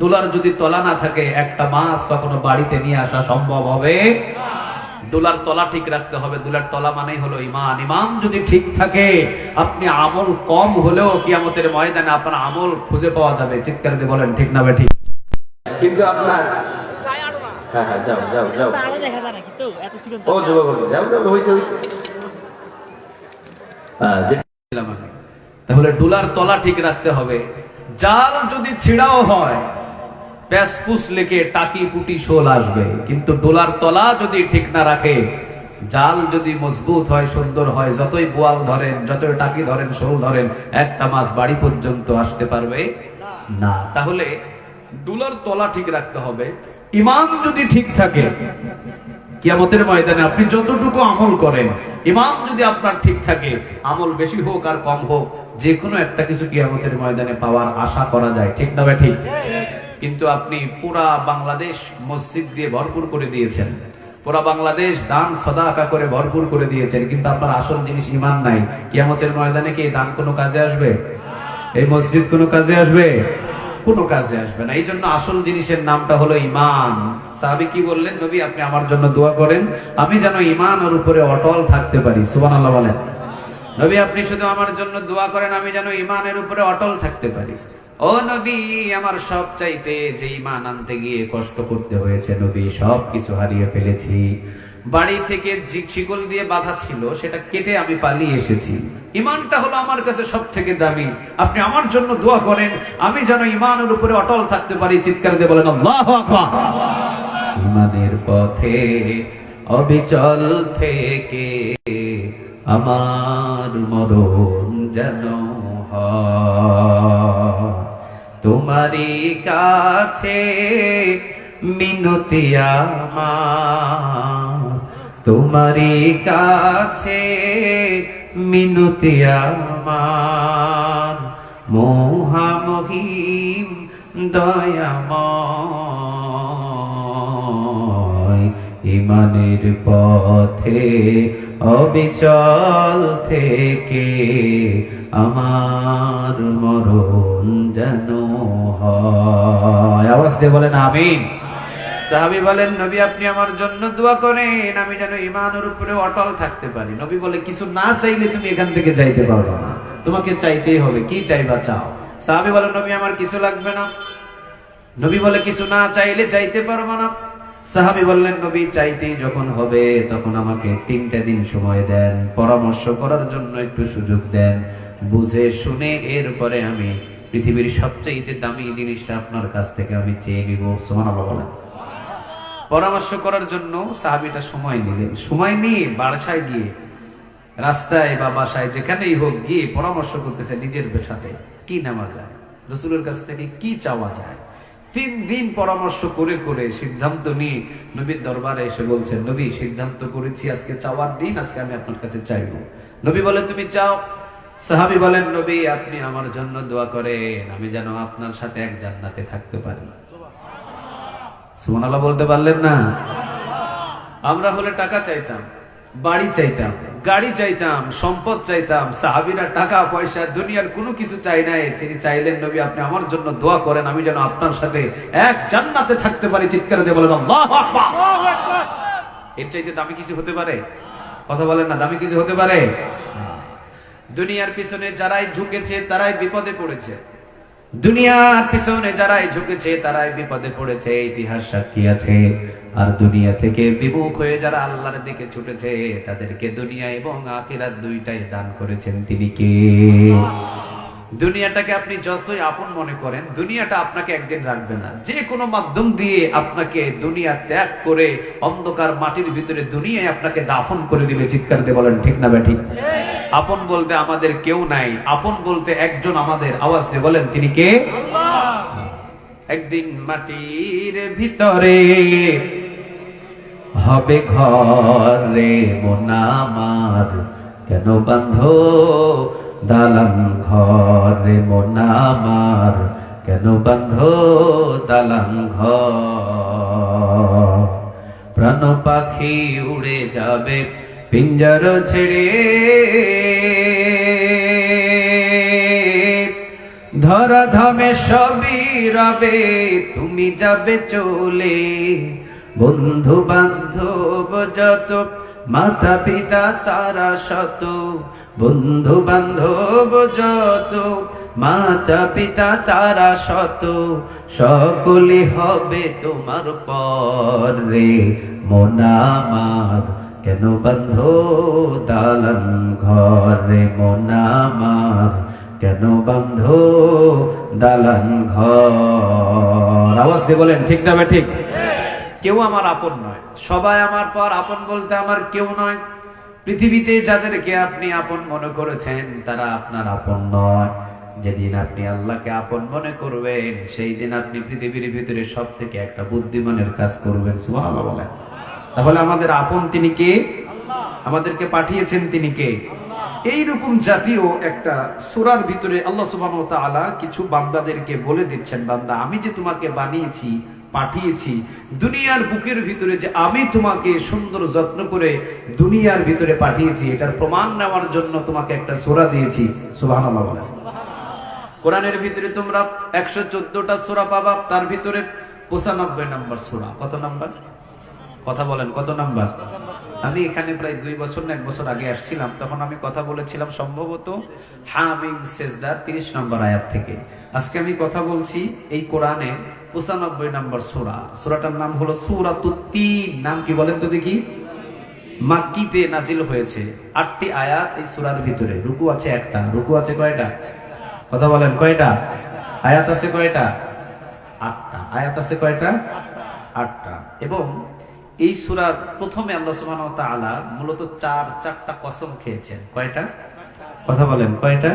ডোলার যদি তলা না থাকে, একটা মাছ কখনো বাড়িতে নিয়ে আসা সম্ভব হবে? ডোলার তলা ঠিক রাখতে হবে। ডোলার তলা মানেই হলো ঈমান। ঈমান যদি ঠিক থাকে, আপনি আমল কম হলেও কিয়ামতের ময়দানে আপনার আমল খুঁজে পাওয়া যাবে। চিৎকার দিয়ে বলেন ঠিক না ঠিক? কিন্তু আপনার হ্যাঁ হ্যাঁ, যাও যাও যাও। তারা দেখা যায় নাকি তো এত চিকন ও যুবক, যাও যাও, হইছে হইছে। বলছিলাম আমি। তাহলে ডুলার তলা ঠিক রাখতে হবে। জাল যদি ছিড়াও হয়, প্যাসপুস লেকে টাকি পুটি শোল আসবে, কিন্তু ডোলার তলা যদি ঠিক না রাখে, জাল যদি মজবুত হয়, সুন্দর হয়, যতই বোয়াল ধরেন, যতই টাকি ধরেন, শোল ধরেন, একটা মাছ বাড়ি পর্যন্ত আসতে পারবে না। তাহলে ডুলার তলা ঠিক রাখতে হবে। ইমান যদি ঠিক থাকে, কিয়ামতের ময়দানে আপনি যতটুকু আমল করেন, ইমান যদি আপনার ঠিক থাকে, আমল বেশি হোক আর কম হোক, যে কোনো একটা কিছু কিয়ামতের ময়দানে পাওয়ার আশা করা যায়, ঠিক না ভাই? ঠিক। কিন্তু আপনি পুরা বাংলাদেশ মসজিদ দিয়ে ভরপুর করে দিয়েছেন, পুরা বাংলাদেশ দান সদাকা করে ভরপুর করে দিয়েছেন, কিন্তু আপনার আসল জিনিস ইমান নাই। কিয়ামতের ময়দানে কি এই দান কোনো কাজে আসবে? এই মসজিদ কোনো কাজে আসবে? কোনো কাজে আসবে না। এই জন্য আসল জিনিসের নামটা হলো ইমান। সাহাবী কি বললেন? নবী, আপনি আমার জন্য দোয়া করেন, আমি যেন ইমানের উপরে অটল থাকতে পারি। সুবহানাল্লাহ বলেন। নবী, আপনি শুধু আমার জন্য দোয়া করেন, আমি যেন ইমানের উপরে অটল থাকতে পারি। ও নবী, আমার সব চাইতে যে ইমান আনতে গিয়ে কষ্ট করতে হয়েছে নবী, সব কিছু হারিয়ে ফেলেছি। বাড়ি থেকে শিকল দিয়ে বাঁধা ছিল, সেটা কেটে আমি পালিয়ে এসেছি। ইমানটা হলো আমার কাছে সব থেকে দামি। আপনি আমার জন্য দোয়া করেন, আমি যেন ইমানের উপরে অটল থাকতে পারি। চিৎকার দিয়ে বলেন আল্লাহু আকবার। ইমানের পথে অবিচল থেকে আমার মরণ যেন হয়। তোমারই কাছে মিনতি আমার, তোমারই কাছে মিনতি আমার, মহামহিম দয়াময়। ইমানের পথে অবিচল থেকে আমার মরণ যেন হয়। আওয়াজ দিয়ে বলেন আমিন। সাহাবী বলেন, নবী, আপনি আমার জন্য দোয়া করেন, আমি যেন ইমানের উপরে অটল থাকতে পারি। নবী বলে, কিছু না চাইলে তুমি এখান থেকে যাইতে পারবে না, তোমাকে চাইতেই হবে। কি চাইবা? চাও। সাহাবী বলেন, নবী, আমার কিছু লাগবে না। নবী বলে, কিছু না চাইলে চাইতে পারবো না। সাহাবী বললেন, নবী, চাইতেই যখন হবে তখন আমাকে 3টা দিন সময় দেন, পরামর্শ করার জন্য একটু সুযোগ দেন, বুঝে শুনে এরপরে আমি পৃথিবীর সবচেয়ে দামি জিনিসটা আপনার কাছ থেকে আমি চেয়ে নিব। সুবহানাল্লাহ বলেন। পরামর্শ করার জন্য সাহাবীটা সময় নিলেন। সময় নিয়ে বাসায় গিয়ে, রাস্তায় বা বাসায় যেখানেই হোক, গিয়ে পরামর্শ করতেছে নিজের সাথে, কি নেওয়া যায়, রাসূলের কাছ থেকে কি চাওয়া যায়। 3 দিন পরামর্শ করে করে সিদ্ধান্ত নিয়ে নবীর দরবারে এসে বলছেন, নবী, সিদ্ধান্ত করেছি আজকে চাওয়ার দিন, আজকে আমি আপনার কাছে চাইবো। নবী বলে, তুমি চাও। সাহাবী বলেন, নবী, আপনি আমার জন্য দোয়া করেন, আমি যেন আপনার সাথে এক জান্নাতে থাকতে পারি। সুবহানাল্লাহ বলতে পারলেন না? আমরা হলে টাকা চাইতাম, বাড়ি চাইতাম, গাড়ি চাইতাম, সম্পদ চাইতাম। সাহাবীরা টাকা পয়সা দুনিয়ার কোনো কিছু চাই নাই। তিনি চাইলেন, নবী, আপনি আমার জন্য দোয়া করেন, আমি যেন আপনার সাথে এক জান্নাতে থাকতে পারি। চিৎকার দিয়ে বলেন আল্লাহু আকবার। এর চাইতে দামি কিছু হতে পারে? কথা বলেন না, দামি কিছু হতে পারে? দুনিয়ার পিছনে যারাই ঝুঁকেছে তারাই বিপদে পড়েছে। দুনিয়ার পিছনে যারাই ঝুঁকেছে তারাই বিপদে পড়েছে, ইতিহাস সাক্ষী আছে। আর দুনিয়া থেকে বিমুখ হয়ে যারা আল্লাহর দিকে ছুটেছে, তাদেরকে দুনিয়া এবং আখিরাত দুইটাই দান করেছেন তিনি কে? দুনিয়াটাকে আপনি যতই আপন মনে করেন, দুনিয়াটা আপনাকে একদিন রাখবে না। যে কোনো মাধ্যম দিয়ে আপনাকে দুনিয়া ত্যাগ করে অন্ধকার মাটির ভিতরে দুনিয়ায় আপনাকে দাফন করে দিবে। চিৎকার দিয়ে বলেন ঠিক না ঠিক? আপন বলতে আমাদের কেউ নাই, আপন বলতে একজন আমাদের। আওয়াজ দিয়ে বলেন, তিনি কে? একদিন মাটির ভিতরে হবে ঘর রে মন আমার, কেন বাঁধো দালান ঘর রে মন আমার, কেন বাঁধো দালান ঘর। প্রাণ পাখি উড়ে যাবে পিঞ্জর ছেড়ে, ধরা ধামে সবই রবে, তুমি যাবে চলে। বন্ধু বান্ধব যত, মাতা পিতা তারা শত, বন্ধু বান্ধব যত, মাতা পিতা তারা শত, সকলে হবে তোমার পর রে। মন আমার কেন বন্ধ দালান ঘর রে, মন আমার কেন বন্ধ দালান ঘর। আওয়াজ দিয়ে বলেন ঠিক না বে ঠিক? কেউ আমার আপন নয়, সবাই আমার পর। আপন বলতে আমার কেউ নয়। পৃথিবীতে যাদেরকে আপনি আপন মনে করেছেন তারা আপনার আপন নয়। যেদিন আপনি আল্লাহকে আপন মনে করবেন সেই দিন আপনি পৃথিবীর ভিতরে সব থেকে একটা বুদ্ধিমানের কাজ করবেন। সুবহানাল্লাহ বলেন। তাহলে আমাদের আপন তিনি কে? আমাদেরকে পাঠিয়েছেন তিনি কে? এইরকম জাতীয় একটা সূরার ভিতরে আল্লাহ সুবহানাহু ওয়া তাআলা কিছু বান্দাদেরকে বলে দিচ্ছেন, বান্দা আমি যে তোমাকে বানিয়েছি, পাঠিয়েছি, দুনিয়ার বুকের ভিতরে যে আমি তোমাকে সুন্দর যত্ন করে দুনিয়ার ভিতরে পাঠিয়েছি, এটার প্রমাণ নেওয়ার জন্য তোমাকে একটা সূরা দিয়েছি। সুবহানাল্লাহ বলেন। কোরআনের ভিতরে তোমরা 114টা সূরা পাবা, তার ভিতরে 95 নম্বর সূরা। কত নাম্বার? কথা বলেন কত নাম্বার? আমি এখানে প্রায় 2 বছর না 1 বছর আগে আসছিলাম, তখন আমি কথা বলেছিলাম সম্ভবত হামিম সেজদা 30 নম্বর আয়াত থেকে। আজকে আমি কথা বলছি এই কোরআনে 95 নম্বর সূরা। সূরাটার নাম হলো সূরাতুত তিন। নাম কি বলেন তো দেখি? মাক্কিতে নাজিল হয়েছে। 8টি আয়াত এই সূরার ভিতরে। রুকু আছে একটা। রুকু আছে কয়টা? কথা বলেন কয়টা? আয়াত আছে কয়টা? 8টা। আয়াত আছে কয়টা? 8টা। এবং এই সূরার প্রথমে আল্লাহ সুবহানাহু ওয়া তাআলা মূলত চারটা কসম খেয়েছেন। কয়টা? কথা বলেন কয়টা?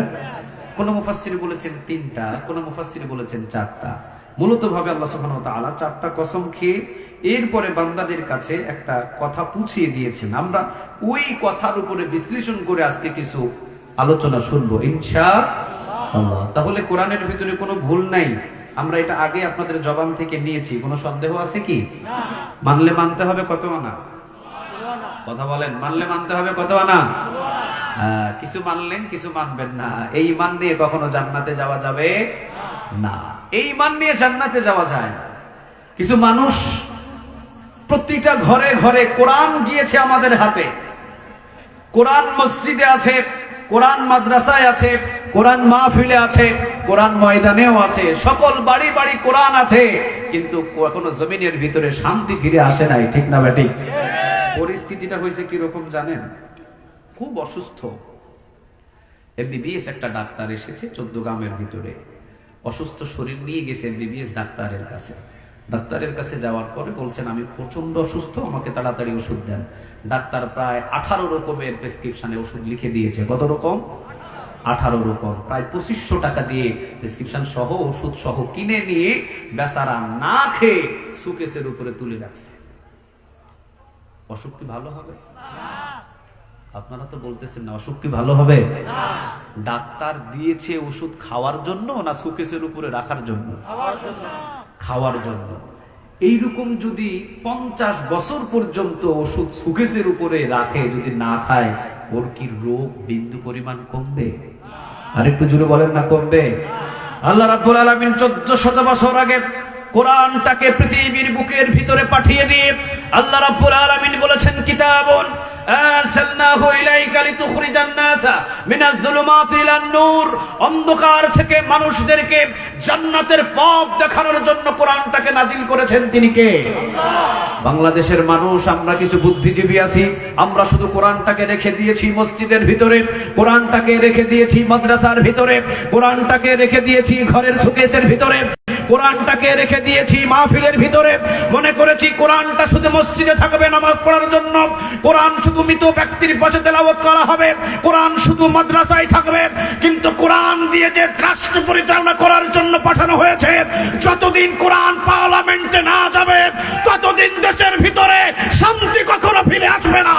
কোন মুফাসসির বলেছেন 3টা, কোন মুফাসসির বলেছেন 4টা। মূলত ভাবে আল্লাহ সুবহানাহু ওয়া তাআলা 4টা কসম খেয়ে এরপরে বান্দাদের কাছে একটা কথা পুছিয়ে দিয়েছেন। আমরা ওই কথার উপরে বিশ্লেষণ করে আজকে কিছু আলোচনা শুনবো ইনশাআল্লাহ। তাহলে কোরআনের ভিতরে কোনো ভুল নাই, আমরা এটা আগে আপনাদের জবান থেকে নিয়েছি। কোনো সন্দেহ আছে কি? মানলে মানতে হবে কত আনা? কথা বলেন, মানলে মানতে হবে কত আনা? কিছু মানলেন, কিছু মানবেন না। এই ঈমান নিয়ে কখনো জান্নাতে যাওয়া যাবে না। এই ঈমান নিয়ে জান্নাতে যাওয়া যায় না। কিছু মানুষ প্রতিটা ঘরে ঘরে কোরআন গিয়েছে আমাদের হাতে। কোরআন মসজিদে আছে, কোরআন মাদ্রাসায় আছে, কোরআন মাহফিলে আছে, কোরআন ময়দানেও আছে, সকল বাড়ি বাড়ি কোরআন আছে, কিন্তু এখনো জমিনের ভিতরে শান্তি ফিরে আসে নাই। ঠিক না বেটি? পরিস্থিতিটা হয়েছে কি রকম জানেন? খুব অসুস্থ এমবিবিএস একটা ডাক্তার এসেছে 14 গ্রামের ভিতরে। অসুস্থ শরীর নিয়ে গেছে এমবিবিএস ডাক্তারের কাছে। ডাক্তারের কাছে যাওয়ার পরে বলছেন আমি প্রচন্ড অসুস্থ, আমাকে তাড়াতাড়ি ওষুধ দেন। ডাক্তার প্রায় 18 রকমের প্রেসক্রিপশনে ওষুধ লিখে দিয়েছে। কত রকম? 18 রকম। প্রায় 2500 টাকা দিয়ে প্রেসক্রিপশন সহ ওষুধ সহ কিনে নিয়ে বেচারা না খেয়ে সুকেসের উপরে তুলে রাখছে। অসুখ কি ভালো হবে? আপনারা তো বলতেছেন না, অসুখ কি ভালো হবে? ডাক্তার দিয়েছে ওষুধ খাওয়ার জন্য না সুকেসের উপরে রাখার জন্য? খাওয়ার জন্য। এইরকম যদি 50 বছর পর্যন্ত ওষুধ সুকেসের উপরে রাখে, যদি না খায়, ওর কি রোগ বিন্দু পরিমাণ কমবে? আরেকটু জোরে বলেন না কমবে? আল্লাহ রাব্বুল আলামিন 1400 বছর আগে কোরআনটাকে পৃথিবীর বুকের ভিতরে পাঠিয়ে দিয়ে আল্লাহ রাব্বুল আলামিন বলেছেন কিতাবুন আরসালনাহু ইলাইকা লিতুখরিজান নাসা মিনাজ যুলুমাতি ইলান নূর। অন্ধকার থেকে মানুষদেরকে জান্নাতের পথ দেখানোর জন্য কোরআনটাকে নাজিল করেছেন তিনি কে? আল্লাহ। বাংলাদেশের মানুষ আমরা কিছু বুদ্ধিজীবী আছি, আমরা শুধু কোরআনটাকে রেখে দিয়েছি মসজিদের ভিতরে, কোরআনটাকে রেখে দিয়েছি মাদ্রাসার ভিতরে, কোরআনটাকে রেখে দিয়েছি ঘরের সুকেসের ভিতরে, কোরআনটাকে রেখে দিয়েছি মাহফিলের ভিতরে। মনে করেছি কোরআনটা শুধু মসজিদে থাকবে নামাজ পড়ার জন্য, কোরআন শুধু মৃত ব্যক্তির পাশে তেলাওয়াত করা হবে, কোরআন শুধু মাদ্রাসায় থাকবে। কিন্তু কোরআন দিয়ে যে রাষ্ট্র পরিচালনা করার জন্য পাঠানো হয়েছে, যতদিন কোরআন পার্লামেন্টে না যাবে ততদিন দেশের ভিতরে শান্তি কখনো ফিরে আসবে না।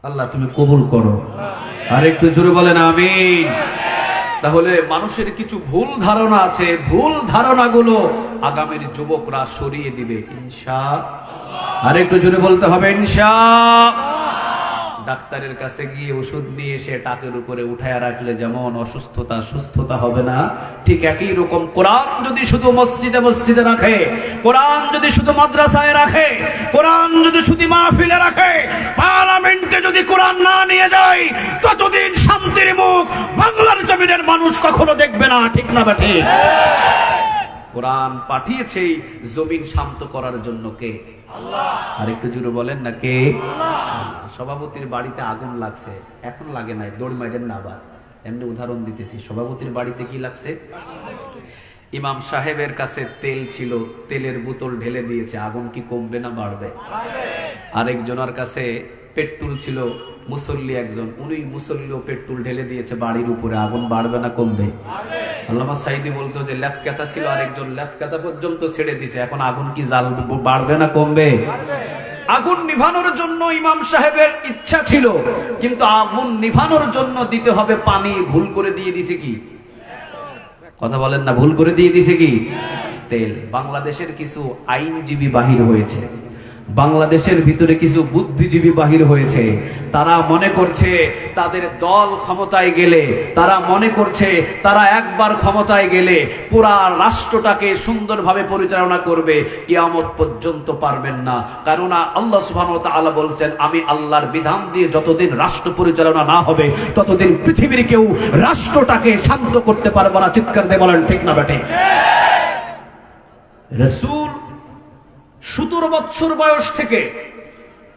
আল্লাহ তুমি কবুল করো। আর একটু জোরে বলেন আমিন। তাহলে মানুষের কিছু ভুল ধারণা আছে, ভুল ধারণাগুলো আগামীর যুবকরা সরিয়ে দিবে ইনশাআল্লাহ। আর একটু জোরে বলতে হবে ইনশাআল্লাহ। ডাক্তারের কাছে গিয়ে ওষুধ নিয়ে এসে টাকের উপরে উঠায় রাখলে যেমন অসুস্থতা সুস্থতা হবে না, ঠিক একই রকম কোরআন যদি শুধু মসজিদে মসজিদে রাখে, কোরআন যদি শুধু মাদ্রাসায় রাখে, কোরআন যদি শুধু মাহফিলে রাখে, পার্লামেন্টে যদি কোরআন না নিয়ে যায়, ততদিন শান্তির মুখ বাংলার জমিনের মানুষ কখনো দেখবে না। ঠিক না বা ঠিক? কোরআন পাঠিয়েছে জমিন শান্ত করার জন্য কে? আল্লাহ। আর একটু জোরে বলেন না কে? আল্লাহ। সভাপতির বাড়িতে আগুন লাগছে, এখন লাগে নাই, দৌড় মাইরেন না। আবার এমনি উদাহরণ দিতেছি, সভাপতির বাড়িতে কি লাগছে? ইমাম সাহেবের কাছে তেল ছিল, তেলের বোতল ঢেলে দিয়েছে, আগুন কি কমবে না বাড়বে? আরেকজনের কাছে পেট্রোল ছিল, মুসল্লি একজন, উনি মুসল্লিও পেট্রোল ঢেলে দিয়েছে বাড়ির উপরে, আগুন বাড়বে না কমবে? আল্লামা সাইদি বলতো যে লেফকাতা ছিল, আরেকজন লেফকাতা পর্যন্ত ছেড়ে দিছে, এখন আগুন কি জাল বাড়বে না কমবে? আগুন নিভানোর জন্য ইমাম সাহেবের ইচ্ছা ছিল, কিন্তু আগুন নিভানোর জন্য দিতে হবে পানি, ভুল করে দিয়ে দিছে কি? কথা বলেন না, ভুল করে দিয়ে দিছে কি? তেল। বাংলাদেশের কিছু আইনজীবী বাহির হয়েছে, বাংলাদেশের ভিতরে কিছু বুদ্ধিজীবী বাহির হয়েছে, তারা মনে করছে তাদের দল ক্ষমতায় গেলে, তারা মনে করছে তারা একবার ক্ষমতায় গেলে পুরা রাষ্ট্রটাকে সুন্দরভাবে পরিচালনা করবে, কিয়ামত পর্যন্ত পারবেন না। কারণ আল্লাহ সুবহানাহু ওয়া তাআলা বলছেন, আমি আল্লাহর বিধান দিয়ে যতদিন রাষ্ট্র পরিচালনা না হবে ততদিন পৃথিবীর কেউ রাষ্ট্রটাকে শান্ত করতে পারবে না। চিৎকার দিয়ে বলেন ঠিক না বেটে? রাসূল 17 বছর বয়স থেকে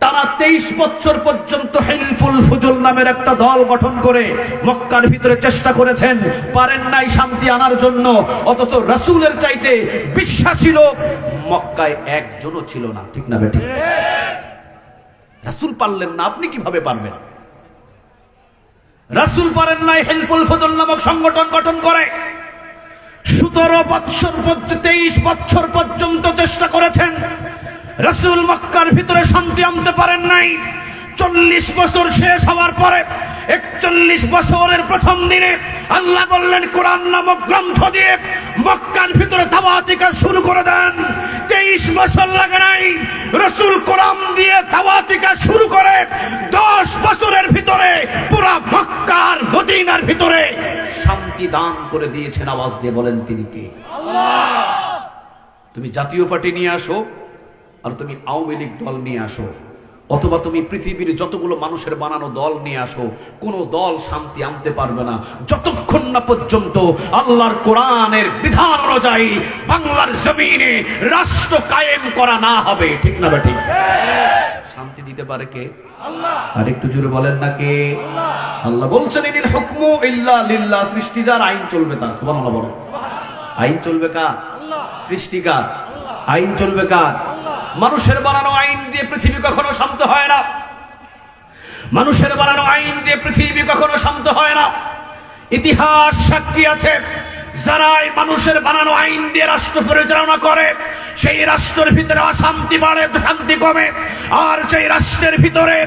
টানা 23 বছর পর্যন্ত হিলফুল ফুজুল নামের একটা দল গঠন করে মক্কার ভিতরে চেষ্টা করেছেন, পারেন নাই শান্তি আনার জন্য। অথচ রাসূলের চাইতে বিশ্বাসী লোক মক্কায় একজনও ছিল না। ঠিক না বেঠিক? রাসূল পারলেন না, আপনি কিভাবে পারবেন? রাসূল পারেন নাই হিলফুল ফুজুল নামক সংগঠন গঠন করে। 17 বছর 23 বছর পর্যন্ত চেষ্টা করেছেন, রাসূল মক্কার ভিতরে শান্তি আনতে পারেন নাই। 40 বছর শেষ হওয়ার পরে 41 বছরের প্রথম দিনে আল্লাহ বললেন, কোরআন নামক গ্রন্থ দিয়ে মক্কার ভিতরে দাওয়াতি কাজ শুরু করে দেন। 23 বছর লাগে নাই, রাসূল কোরআন দিয়ে দাওয়াতি কাজ শুরু করে 10 বছরের ভিতরে পুরা মক্কার মদিনার ভিতরে শান্তি দান করে দিয়েছেন। আওয়াজ দিয়ে বলেন তিনি কে? আল্লাহ। তুমি জাতীয় পার্টি নিয়ে আসো, আর তুমি আওয়ামী লীগ দল নিয়ে আসো, অথবা তুমি পৃথিবীর যতগুলো মানুষের বানানো দল নিয়ে আসো, কোন দল শান্তি আনতে পারবে না যতক্ষণ না পর্যন্ত আল্লাহর কোরআনের বিধান অনুযায়ী বাংলার জমিনে রাষ্ট্র কায়েম করা না হবে। ঠিক না বেঠিক? শান্তি দিতে পারে কে? আল্লাহ। আর একটু জোরে বলেন না কে? আল্লাহ। আল্লাহ বলছেন, ইনিল হুকমু ইল্লা লিল্লাহ, সৃষ্টি যার, আইন চলবে তার। সুবহানাল্লাহ বলেন। আইন চলবে কার? আল্লাহ। সৃষ্টিকার। আইন চলবে কার? মানুষের বানানো আইন দিয়ে পৃথিবী কখনো শান্ত হয় না। মানুষের বানানো আইন দিয়ে পৃথিবী কখনো শান্ত হয় না। ইতিহাস সাক্ষী আছে, যারাই মানুষের বানানো আইন দিয়ে রাষ্ট্র পরিচালনা করে, সেই রাষ্ট্রের ভিতরে অশান্তি বাড়ে, শান্তি কমে। আর সেই রাষ্ট্রের ভিতরে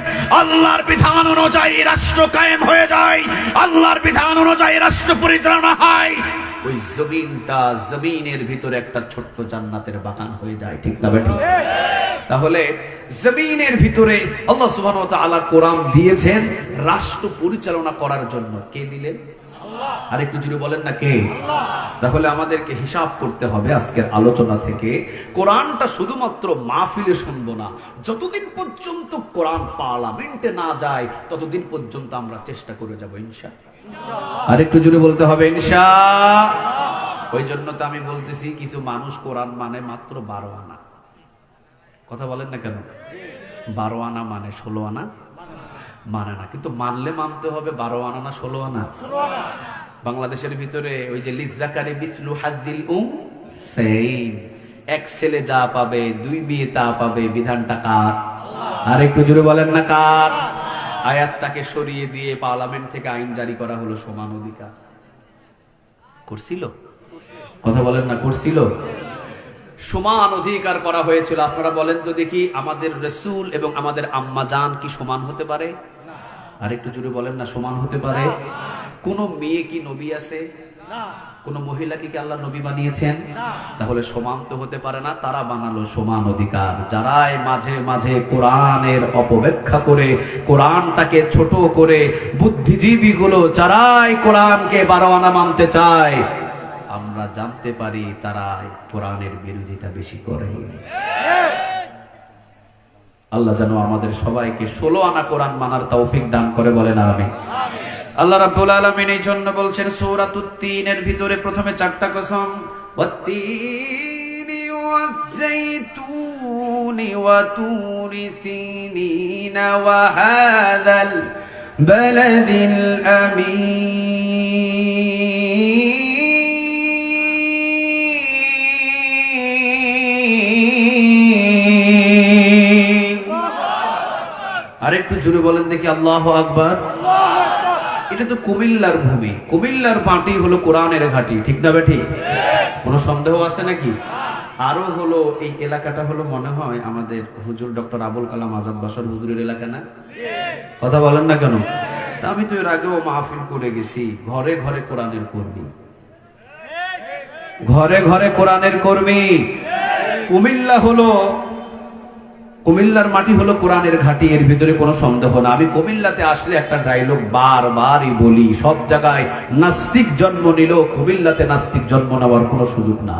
আল্লাহর বিধান অনুযায়ী রাষ্ট্র কায়েম হয়ে যায়, আল্লাহর বিধান অনুযায়ী রাষ্ট্র পরিচালনা হয়, ওই জমিনটা, জমিনের ভিতরে একটা ছোট্ট জান্নাতের বাগান হয়ে যায়। ঠিক না বেঠিক? তাহলে জমিনের ভিতরে আল্লাহ সুবহানাহু ওয়া তাআলা কোরআন দিয়েছেন রাষ্ট্র পরিচালনা করার জন্য। কে দিলেন? আল্লাহ। আর একটু জুড়ে বলেন না কে? আল্লাহ। তাহলে আমাদেরকে হিসাব করতে হবে আজকের আলোচনা থেকে, কোরআনটা শুধুমাত্র মাহফিলে শুনবো না, যতদিন পর্যন্ত কোরআন পার্লামেন্টে না যায় ততদিন পর্যন্ত আমরা চেষ্টা করে যাবো ইনশাআল্লাহ। আর একটু জুড়ে বলতে হবে ইনশাআল্লাহ। ওই জন্য তো আমি বলতেছি, কিছু মানুষ কোরআন মানে মাত্র 12 আনা। কথা বলেন না কেন? 12 আনা মানে 16 আনা মানে না, কিন্তু মানলে মানতে হবে 12 আনা না 16 আনা। বাংলাদেশের ভিতরে ওই যে লিজ্জাকারি মিসলু হাদ্দিল উনসাইন, এক ছেলে যা পাবে 2 বিয়ে তা পাবে, বিধানটা কার? আর একটু জোরে বলেন না কার? আয়াতটাকে সরিয়ে দিয়ে পার্লামেন্ট থেকে আইন জারি করা হলো, সমান অধিকার করছিল। কথা বলেন না, করছিল? সমান অধিকার করা হয়েছিল। আপনারা বলেন তো দেখি, আমাদের রাসূল এবং আমাদের আম্মা জান কি সমান হতে পারে? আর একটু জোরে বলেন না, সমান হতে পারে? কোন মেয়ে কি নবী আছে? কোন মহিলাকে কি আল্লাহ নবী বানিয়েছেন? তাহলে সমান তো হতে পারে না। তারা বানালো সমান অধিকার। যারাই মাঝে মাঝে কোরআনের অপব্যাখ্যা করে, কোরআনটাকে ছোট করে, বুদ্ধিজীবী গুলো যারাই কোরআনকে 12 আনা মানতে চায়, আমরা জানতে পারি তারা কোরআনের বিরোধিতা বেশি করে। আল্লাহ যেন আমাদের সবাইকে 16 আনা কোরআন মানার তৌফিক দান করে, বলেন আমিন। আল্লাহ রাব্বুল আলামিন এই জন্য বলছেন সূরাতুত তিনের ভিতরে প্রথমে 4টা কসম, ওয়াত-তিনি ওয়াজ-যাইতুনি ওয়া তুরি সিনিনা ওয়া হাযাল বালাদিল আমিন। আরেকটু জোরে বলেন দেখি, আল্লাহু আকবার। এটা তো কুমিল্লার ভূমি, কুমিল্লার মাটি হলো কোরআনের ঘাঁটি, ঠিক না বেঠি? কোনো সন্দেহ আছে নাকি? আরো হলো এই এলাকাটা হলো মনে হয় আমাদের হুজুর ডক্টর আবুল কালাম আজাদ বাসর হুজুরের এলাকা না? কথা বলেন না কেন? তা আমি তো এর আগেও মাহফিল করে গেছি। ঘরে ঘরে কোরআনের কর্মী, ঘরে ঘরে কোরআনের কর্মী। কুমিল্লা হলো, কুমিল্লার মাটি হলো কোরআনের ঘাঁটি, এর ভিতরে কোনো সন্দেহ না। আমি কুমিল্লাতে আসলে একটা ডায়লগ বারবারই বলি, সব জায়গায় নাস্তিক জন্ম নিল, কুমিল্লাতে নাস্তিক জন্ম নেওয়ার কোনো সুযোগ না।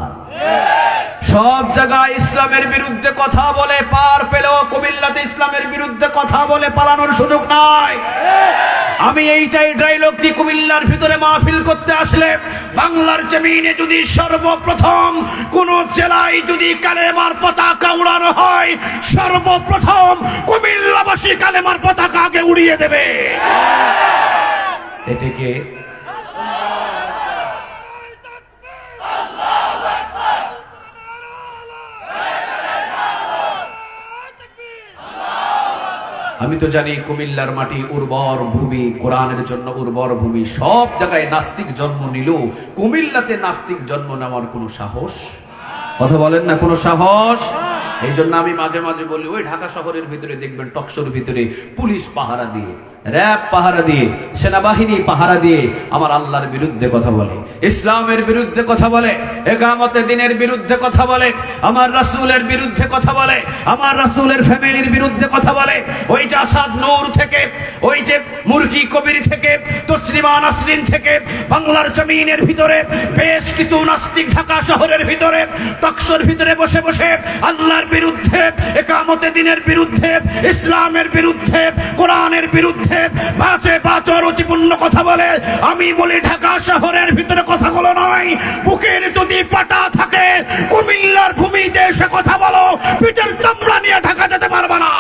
সব জায়গায় ইসলামের বিরুদ্ধে কথা বলে পার পেলেও কুমিল্লাতে ইসলামের বিরুদ্ধে কথা বলে পালানোর সুযোগ নাই। আমি এইটাই ডায়লগ দিই, কুমিল্লার ভিতরে মাহফিল করতে আসলে বাংলার জমিনে যদি সর্বপ্রথম কোন জেলায় যদি কালেমার পতাকা উড়ানো হয়, সর্বপ্রথম কুমিল্লাবাসী কালেমার পতাকা আগে উড়িয়ে দেবে। এটাকে আমি তো জানি কুমিল্লার মাটি উর্বর ভূমি, কোরআনের জন্য উর্বর ভূমি। সব জায়গায় নাস্তিক জন্ম নিল, কুমিল্লাতে নাস্তিক জন্ম নেওয়ার কোনো সাহস, কথা বলেন না, কোনো সাহস। এই জন্য আমি মাঝে মাঝে বলি, ওই ঢাকা শহরের ভিতরে দেখবেন টকশোর ভিতরে পুলিশ পাহারা দিয়ে, র‍্যাব পাহারা দিয়ে, সেনাবাহিনী পাহারা দিয়ে আমার আল্লাহর বিরুদ্ধে কথা বলে, ইসলামের বিরুদ্ধে কথা বলে, একামতে দিনের বিরুদ্ধে কথা বলে, আমার রাসূলের বিরুদ্ধে কথা বলে, আমার রাসূলের ফ্যামিলির বিরুদ্ধে কথা বলে। ওই যে আসাদ নূর থেকে, ওই যে মুরগি কবির থেকে, তসলিমা নাসরিন থেকে বাংলার জমিনের ভিতরে বেশ কিছু নাস্তিক ঢাকা শহরের ভিতরে টকশোর ভিতরে বসে বসে আল্লাহর বিরুদ্ধে, একামতে দিনের বিরুদ্ধে, ইসলামের বিরুদ্ধে, কোরআনের বিরুদ্ধে বাজে বাজে রুচিপূর্ণ কথা বলে। আমি বলি ঢাকা শহরের ভিতরে কথাগুলো নয়, বুকের যদি পাটা থাকে কুমিল্লার ভূমিতে এসে কথা বলো, পিঠের চামড়া নিয়ে ঢাকা যেতে পারবে না।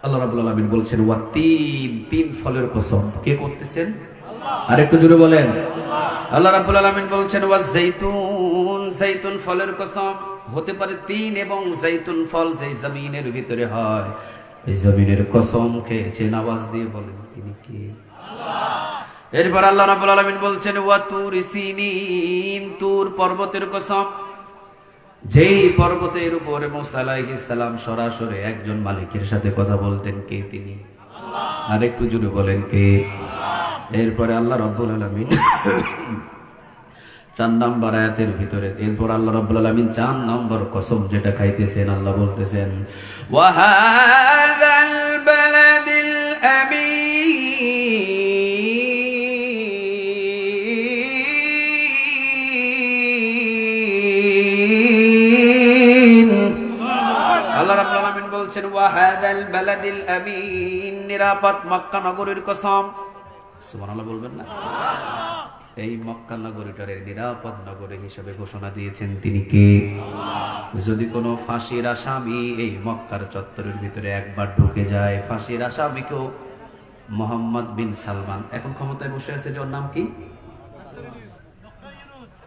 আল্লাহ রাব্বুল আলামিন বলছেন ওয়াতিন, তিন ফলের কসম। কে করতেছেন? আর একটু জোরে বলেন। আল্লাহ রাব্বুল আলামিন বলছেন ওয়াজাইতুন, জাইতুন ফলের কসম। হতে পারে তিন এবং জাইতুন ফল যেই জমিনের ভিতরে হয়, এই জমিনের কসম খেয়েছেন। আওয়াজ দিয়ে বলেন তিনি কে? আল্লাহ। এরপর আল্লাহ রাব্বুল আলামিন বলছেন ওয়া তুরি সিনিন, তুর পর্বতের কসম। যেই পর্বতের উপরে মুসা আলাইহিস সালাম সরাসরি একজন মালিকের সাথে কথা বলতেন, কে তিনি? আল্লাহ। আর একটু জোরে বলেন কে? আল্লাহ। এরপরে আল্লাহ রাব্বুল আলামিন 4 নম্বর আয়াতের ভিতরে, এরপর আল্লাহ রাব্বুল আলামিন 4 নম্বর কসম যেটা খাইতেছেন, আল্লাহ বলতেছেন ওয়া হাযাল বালাদিল আমিন। আল্লাহ রাব্বুল আলামিন বলছেন ওয়া হাযাল বালাদিল আমিন, নিরাপদ মক্কা নগরীর কসম। সুবহানাল্লাহ বলবেন না? এই মক্কা নগরীটার নিরাপদ নগরী হিসেবে ঘোষণা দিয়েছেন তিনি কে? আল্লাহ। যদি কোনো ফাঁসির আসামি এই মক্কার চত্বরের ভিতরে একবার ঢুকে যায়, ফাঁসির আসামিকেও মোহাম্মদ বিন সালমান, এখন ক্ষমতায় বসে আছে, যার নাম কি?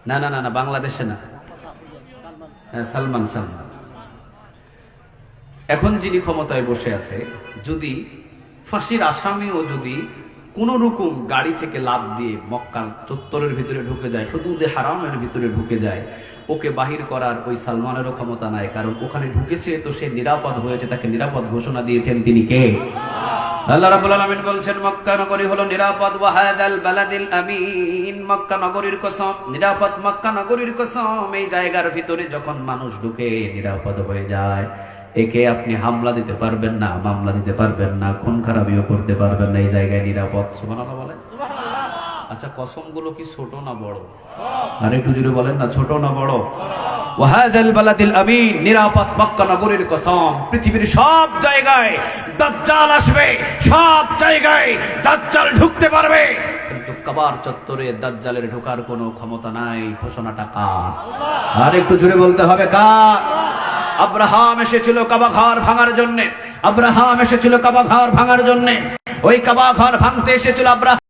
না না না না, বাংলাদেশে না, সালমান, সালমান এখন যিনি ক্ষমতায় বসে আছে, যদি ফাঁসির আসামিও যদি কোন রকম গাড়ি থেকে লাফ দিয়ে মক্কার চত্বরের ভিতরে ঢুকে যায়, হুদুদে হারামের ভিতরে ঢুকে যায়, ওকে বাহির করার ওই সালমানেরও ক্ষমতা নাই, কারণ ওখানে ঢুকেছে তো সে নিরাপদ হয়েছে, তাকে নিরাপদ ঘোষণা দিয়েছেন তিনি কে? আল্লাহ রাব্বুল আলামিন বলছেন মক্কা নগরী হলো নিরাপদ, ওয়া হাযাল বালাদিল আমিন, মক্কা নগরীর কসম, নিরাপদ মক্কা নগরীর কসম। এই জায়গার ভিতরে যখন মানুষ ঢুকে নিরাপদ হয়ে যায়, একে আপনি হামলা দিতে পারবেন না, মামলা দিতে পারবেন না, খুন খারাপিও করতে পারবেন না, এই জায়গায় নিরাপদ। সুবহানাল্লাহ বলেন। আচ্ছা, কসমগুলো কি ছোট না বড়? আর একটু জোরে বলেন না, ছোট না বড়? ওয়া হাযাল বালাদিল আমিন, নিরাপদ মক্কা নগরীর কসম। পৃথিবীর সব জায়গায় দাজ্জাল আসবে, সব জায়গায় দাজ্জাল ঢুকতে পারবে, কিন্তু কাবার চত্বরে দাজ্জালের ঢোকার কোনো ক্ষমতা নাই। ঘোষণাটা কার? আর একটু জোরে বলতে হবে, কার? আব্রাহাম এসেছিল কাবা ঘর ভাঙার জন্য, আব্রাহাম এসেছিল কাবা ঘর ভাঙার জন্য। ওই কাবা ঘর ভাঙতে এসেছিল আব্রাহাম।